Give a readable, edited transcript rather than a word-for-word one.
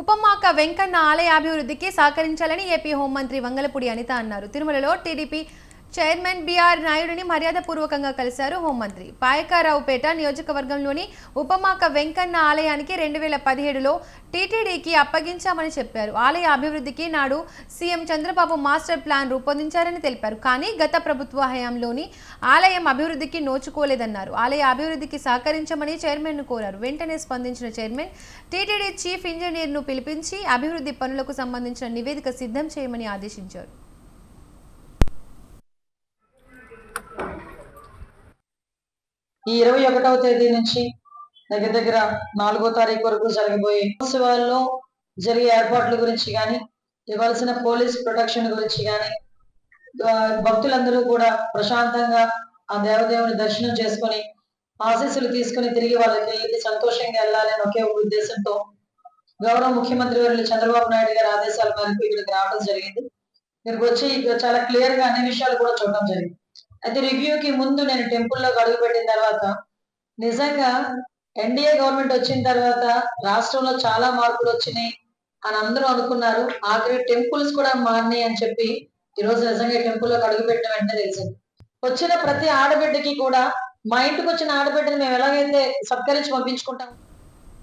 ఉపమాక వెంకన్న ఆలయ అభివృద్ధికి సహకరించాలని ఏపీ హోంమంత్రి వంగలపూడి అనిత అన్నారు. తిరుమలలో టీడీపీ చైర్మన్ బిఆర్ నాయుడుని మర్యాదపూర్వకంగా కలిశారు హోంమంత్రి. పాయకారావుపేట నియోజకవర్గంలోని ఉపమాక వెంకన్న ఆలయానికి 2017లో టీటీడీకి అప్పగించామని చెప్పారు. ఆలయ అభివృద్ధికి నాడు సీఎం చంద్రబాబు మాస్టర్ ప్లాన్ రూపొందించారని తెలిపారు. కానీ గత ప్రభుత్వ హయాంలోని ఆలయం అభివృద్ధికి నోచుకోలేదన్నారు. ఆలయ అభివృద్ధికి సహకరించమని చైర్మన్ను కోరారు. వెంటనే స్పందించిన చైర్మన్ టీటీడీ చీఫ్ ఇంజనీర్ను పిలిపించి అభివృద్ధి పనులకు సంబంధించిన నివేదిక సిద్ధం చేయమని ఆదేశించారు. ఈ 21వ తేదీ నుంచి దగ్గర 4వ తారీఖు వరకు జరగబోయే ఉత్సవాల్లో జరిగే ఏర్పాట్ల గురించి కానీ, ఇవ్వాల్సిన పోలీస్ ప్రొటెక్షన్ గురించి కానీ, భక్తులందరూ కూడా ప్రశాంతంగా ఆ దేవదేవుని దర్శనం చేసుకొని ఆశీస్సులు తీసుకుని తిరిగి వాళ్ళకి వెళ్ళి సంతోషంగా వెళ్ళాలని ఒకే ఉద్దేశంతో గౌరవ ముఖ్యమంత్రి వర్యులు చంద్రబాబు నాయుడు గారి ఆదేశాల మేరకు ఇక్కడికి రావడం జరిగింది. ఇక్కడికి వచ్చి ఇక్కడ చాలా క్లియర్ గా అన్ని విషయాలు కూడా చూడడం జరిగింది. అయితే రివ్యూకి ముందు నేను టెంపుల్లోకి అడుగు పెట్టిన తర్వాత నిజంగా ఎన్డీఏ గవర్నమెంట్ వచ్చిన తర్వాత రాష్ట్రంలో చాలా మార్పులు వచ్చినాయి అని అందరూ అనుకున్నారు. ఆఖరి టెంపుల్స్ కూడా మారినాయి అని చెప్పి ఈరోజు నిజంగా టెంపుల్లోకి అడుగు పెట్టిన వెంటనే తెలిసింది. వచ్చిన ప్రతి ఆడబిడ్డకి కూడా మా ఇంటికి వచ్చిన ఆడబిడ్డని మేము ఎలాగైతే సత్కరించి పంపించుకుంటాం